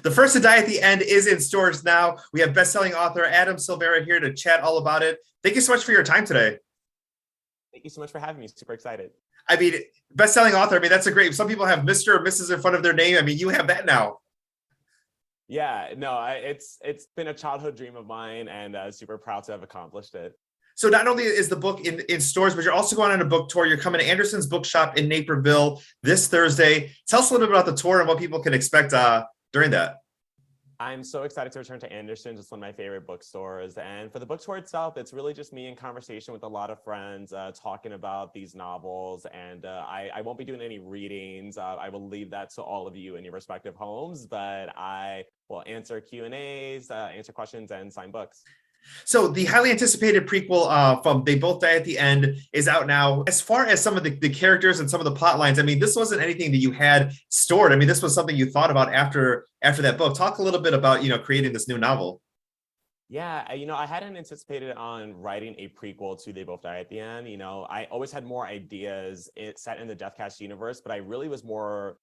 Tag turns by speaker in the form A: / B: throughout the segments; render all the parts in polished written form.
A: The First to Die at the End is in stores now. We have best-selling author Adam Silvera here to chat all about it. Thank you so much for your time today.
B: Thank you so much for having me. Super excited.
A: I mean, best-selling author, I mean, that's a great, some people have Mr. or Mrs. in front of their name. I mean, you have that now.
B: Yeah, no, it's been a childhood dream of mine, and super proud to have accomplished it.
A: So not only is the book in stores, but you're also going on a book tour. You're coming to Anderson's Bookshop in Naperville this Thursday. Tell us a little bit about the tour and what people can expect during that.
B: I'm so excited to return to Anderson's. It's one of my favorite bookstores. And for the book tour itself, it's really just me in conversation with a lot of friends talking about these novels. And I won't be doing any readings. I will leave that to all of you in your respective homes, but I will answer Q&As, answer questions, and sign books.
A: So the highly anticipated prequel from They Both Die at the End is out now. As far as some of the characters and some of the plot lines, I mean, this wasn't anything that you had stored. I mean, this was something you thought about after that book. Talk a little bit about, creating this new novel.
B: Yeah, I hadn't anticipated on writing a prequel to They Both Die at the End. I always had more ideas set in the Deathcast universe, but I really was more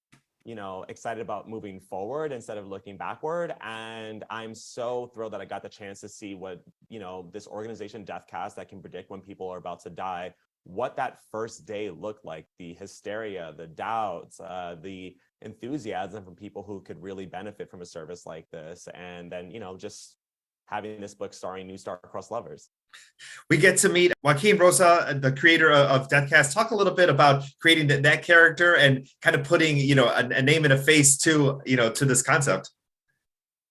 B: excited about moving forward instead of looking backward. And I'm so thrilled that I got the chance to see what, this organization Deathcast that can predict when people are about to die, what that first day looked like, the hysteria, the doubts, the enthusiasm from people who could really benefit from a service like this. And then, just having this book starring new star-crossed lovers.
A: We get to meet Joaquin Rosa, the creator of Deathcast. Talk a little bit about creating that character and kind of putting, a name and a face to, to this concept.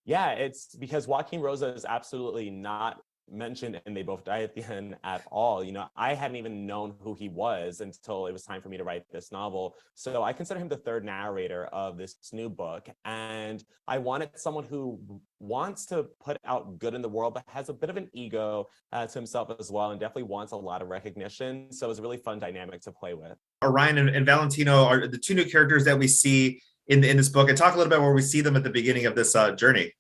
B: Yeah, it's because Joaquin Rosa is absolutely not mentioned and They Both Die at the End at all. I hadn't even known who he was until it was time for me to write this novel. So I consider him the third narrator of this new book. And I wanted someone who wants to put out good in the world, but has a bit of an ego to himself as well, and definitely wants a lot of recognition. So it was a really fun dynamic to play with.
A: Orion and Valentino are the two new characters that we see in this book. And talk a little bit where we see them at the beginning of this journey.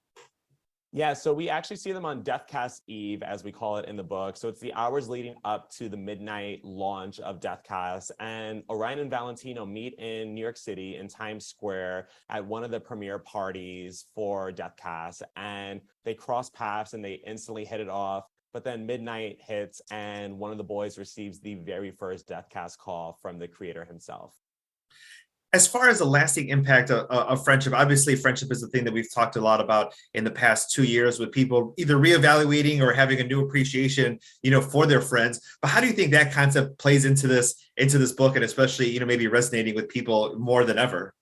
B: Yeah, so we actually see them on Deathcast Eve, as we call it in the book. So it's the hours leading up to the midnight launch of Deathcast. And Orion and Valentino meet in New York City in Times Square at one of the premiere parties for Deathcast. And they cross paths and they instantly hit it off. But then midnight hits and one of the boys receives the very first Deathcast call from the creator himself.
A: As far as the lasting impact of friendship, obviously friendship is the thing that we've talked a lot about in the past 2 years with people either reevaluating or having a new appreciation, for their friends. But how do you think that concept plays into this book, and especially, maybe resonating with people more than ever?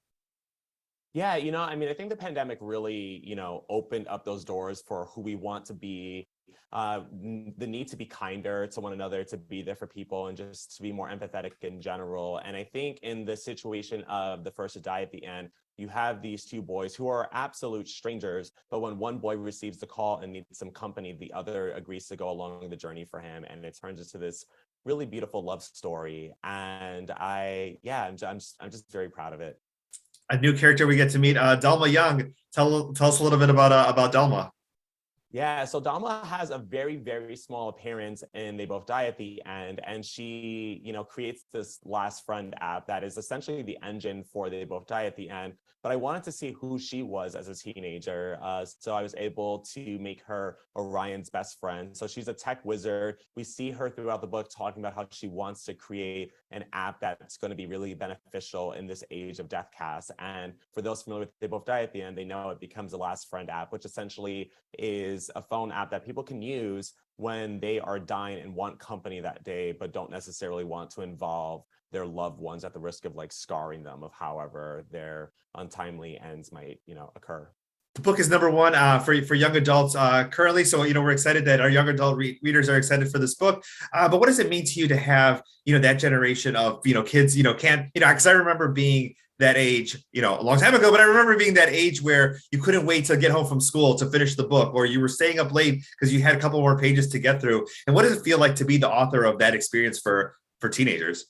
B: Yeah, I think the pandemic really, opened up those doors for who we want to be, the need to be kinder to one another, to be there for people, and just to be more empathetic in general. And I think in the situation of The First to Die at the End, you have these two boys who are absolute strangers, but when one boy receives the call and needs some company, the other agrees to go along the journey for him, and it turns into this really beautiful love story. And I'm just very proud of it.
A: A new character we get to meet, Dalma Young. Tell us a little bit about Dalma.
B: Yeah, so Dalma has a very, very small appearance in They Both Die at the End, and she, creates this Last Friend app that is essentially the engine for They Both Die at the End. But I wanted to see who she was as a teenager, so I was able to make her Orion's best friend. So she's a tech wizard. We see her throughout the book talking about how she wants to create an app that's going to be really beneficial in this age of Deathcast. And for those familiar with They Both Die at the End, they know it becomes the Last Friend app, which essentially is a phone app that people can use when they are dying and want company that day, but don't necessarily want to involve their loved ones at the risk of scarring them of however their untimely ends might, occur.
A: The book is number one for young adults currently. So, we're excited that our young adult readers are excited for this book. But what does it mean to you to have, that generation of, kids, because I remember being that age, a long time ago, but I remember being that age where you couldn't wait to get home from school to finish the book, or you were staying up late because you had a couple more pages to get through. And what does it feel like to be the author of that experience for teenagers?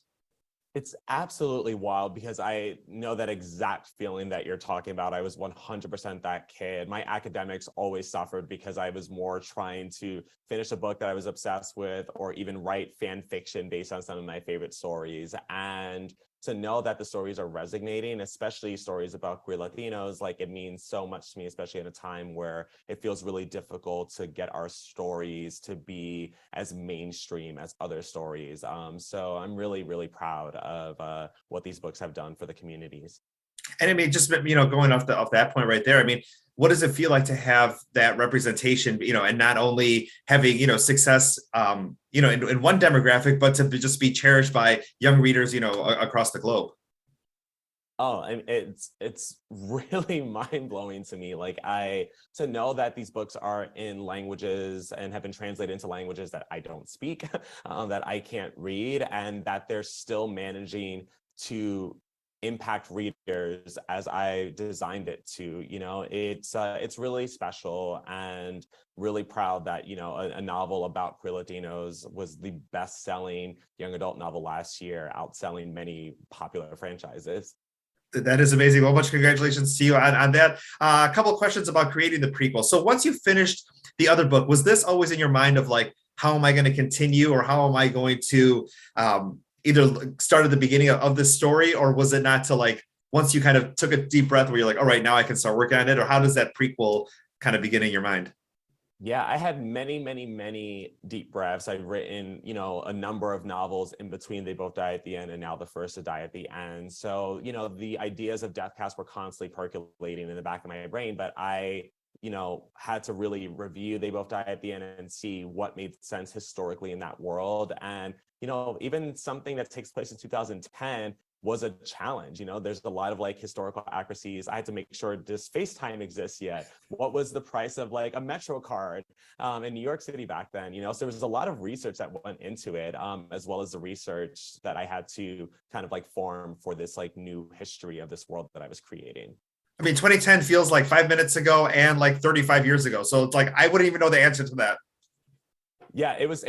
B: It's absolutely wild because I know that exact feeling that you're talking about. I was 100% that kid. My academics always suffered because I was more trying to finish a book that I was obsessed with, or even write fan fiction based on some of my favorite stories. And to know that the stories are resonating, especially stories about queer Latinos, like it means so much to me, especially at a time where it feels really difficult to get our stories to be as mainstream as other stories. So I'm really, really proud of what these books have done for the communities.
A: And I mean, just going off that point right there. I mean, what does it feel like to have that representation? And not only having success, in one demographic, but to just be cherished by young readers, across the globe.
B: Oh, and it's really mind blowing to me. Like to know that these books are in languages and have been translated into languages that I don't speak, that I can't read, and that they're still managing to impact readers as I designed it to. It's really special, and really proud that a novel about queer Latinos was the best-selling young adult novel last year, outselling many popular franchises.
A: That is amazing. Well, much congratulations to you on that. A couple of questions about creating the prequel. So once you finished the other book, was this always in your mind of like, how am I going to continue, or how am I going to either start at the beginning of the story, or was it not to like, once you kind of took a deep breath where you're like, all right, now I can start working on it? Or how does that prequel kind of begin in your mind?
B: Yeah, I had many, many, many deep breaths. I've written, a number of novels in between They Both Die at the End and now The First to Die at the End. So, the ideas of Death Cast were constantly percolating in the back of my brain, but I, had to really review They Both Die at the End and see what made sense historically in that world. And, even something that takes place in 2010 was a challenge. There's a lot of like historical accuracies. I had to make sure, does FaceTime exist yet? What was the price of like a Metro card in New York City back then? So there was a lot of research that went into it, as well as the research that I had to kind of like form for this like new history of this world that I was creating.
A: I mean, 2010 feels like 5 minutes ago and like 35 years ago. So it's like, I wouldn't even know the answer to that.
B: Yeah, it was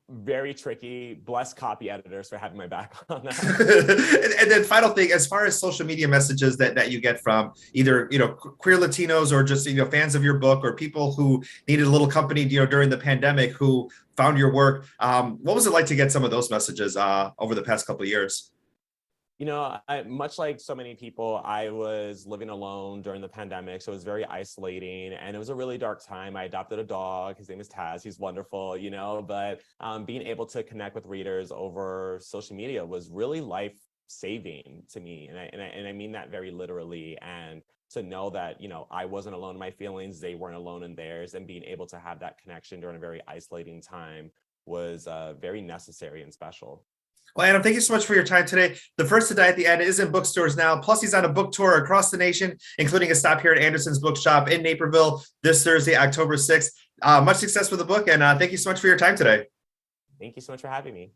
B: very tricky. Bless copy editors for having my back on that.
A: And then final thing, as far as social media messages that you get from either, queer Latinos, or just, fans of your book, or people who needed a little company, during the pandemic, who found your work. What was it like to get some of those messages over the past couple of years?
B: Much like so many people, I was living alone during the pandemic, so it was very isolating, and it was a really dark time. I adopted a dog. His name is Taz. He's wonderful, but being able to connect with readers over social media was really life-saving to me, and I mean that very literally. And to know that, I wasn't alone in my feelings, they weren't alone in theirs, and being able to have that connection during a very isolating time was very necessary and special.
A: Well, Adam, thank you so much for your time today. The First to Die at the End is in bookstores now. Plus, he's on a book tour across the nation, including a stop here at Anderson's Bookshop in Naperville this Thursday, October 6th. Much success with the book, and thank you so much for your time today.
B: Thank you so much for having me.